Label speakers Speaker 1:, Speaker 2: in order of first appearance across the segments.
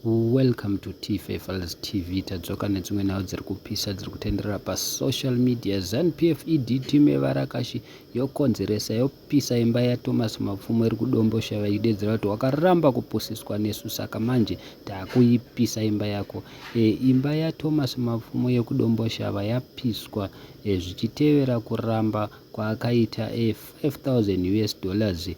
Speaker 1: Welcome to T-Faithfuls TV. Tadzoka nedzimwe nhau dziri kupisa dziri kutenderera pasocial media. ZANU-PF idhiti Varakashi yokonzeresa yopisa imba yaThomas Mapfumo iri kudombosha vaidedzera kuti wakaramba kupusiswa nesu, saka manje takuipisa imba yako. Imba yaThomas Mapfumo yekudombosha yapiswa zvichitevera kuramba kwaakaita $5,000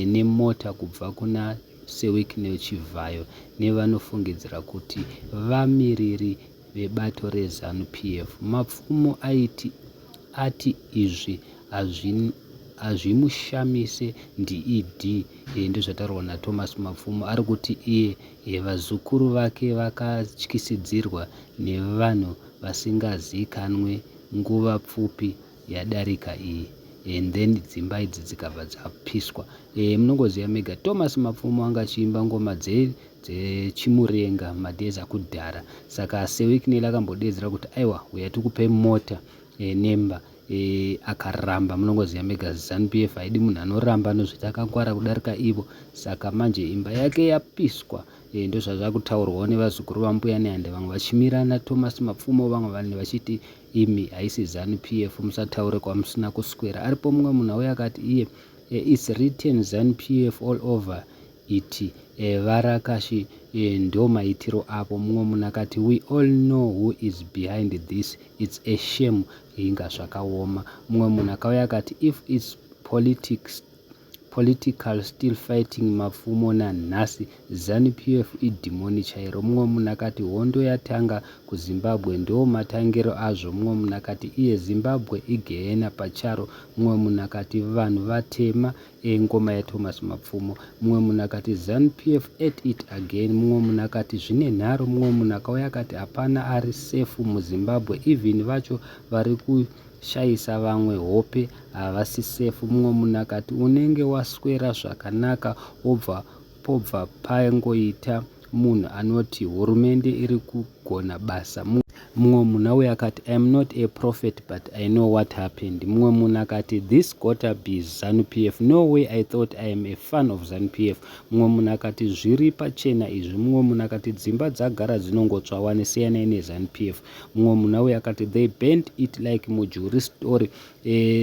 Speaker 1: nemota kubva kuna Sewik Nechivhayo nevanofungidzira kuti vamiriri vebato reZANU-PF. Mapfumo ati izvi hazvimushamise ndi ndizvataurwa naThomas Mapfumo, ari kuti iye vazukuru vake vakatyisidzirwa nevanhu vasingazikanwe nguva pfupi yadarika iyi. And then dzimba idzi dzikabva dzapiswa. Munongoziva mega Thomas Mapfumo anga achiimba ngoma dzechimurenga madhezi akudhara, saka Sewik akambodedzera kuti aiwa uya tikupe mota nemba akaramba. Munongoziva mega ZANU-PF haidi munhu anoramba nozviti akangwara kudarika ivo, saka manje imba yake yapiswa. Ndozvazvakutaurwawo nevazukuru vambuya Nehande, vamwe vachimirana Thomas Mapfumo, vamwe vanhu vachiti imi haisi ZANU-PF, musataure kwamusina kuswera. Aripo mumwe munhu auya akati iye it's written ZANU-PF all over it. Varakashi ndo maitiro apo. Mumwe munhu akati we all know who is behind this, it's a shame. Inga zvakaoma. Mumwe munhu akauya akati if it's political still fighting Mapfumo nanhasi, ZANU-PF idhimoni chairo. Mumwe munhu akati hondo yatanga kuZimbabwe ndo matangiro azvo. Mumwe munhu akati iye Zimbabwe igehena pacharo. Mumwe munhu akati vanhu vatema ngoma yaThomas Mapfumo. Mumwe munhu akati ZANU-PF at it again. Mumwe munhu akati zvine nharo. Mumwe munhu akauya akati hapana ari safe muZimbabwe, even vacho vari kushayisa vamwe hope havasi safe. Mumwe munhu akati unenge waswera zvakanaka pobva pangoita munhu anoti hurumende iri kugona basa. Mumwe munhu uya akati I am not a prophet but I know what happened. Mumwe munhu akati this gotta be ZANU-PF, no way I thought I am a fan of ZANU-PF. Mumwe munhu akati zviri pachena izvi. Mumwe munhu akati dzimba dzagara dzinongotsva wanesiyanai neZANU-PF. Mumwe munhu uya akati they bent it like Mujuri story.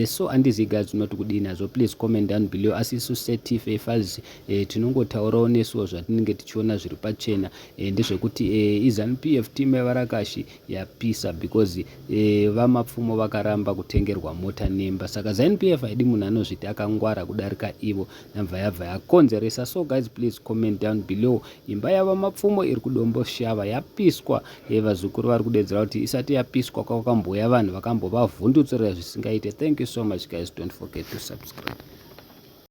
Speaker 1: So andizi guys unoti kudini hazo, please comment down below. Asisu T-Faithfuls tinongotaurawo nesuwo zvatinenge tichiona zviri pachena, ndezvekuti iZANU-PF timu yaVarakashi yapisa because vaMapfumo vakaramba kutengerwa mota nemba, saka ZANU-PF haidi munhu anozviti akangwara kudarika ivo, nabva yabva yakonzeresa. So guys please comment down below. Imba yavaMapfumo iri kudomboshava yapiswa. Vazukuru vari kudedzera kuti isati yapiswa kwakamboya vanhu vakambovavhundutsira zvisingaite. Thank you so much guys, don't forget to subscribe.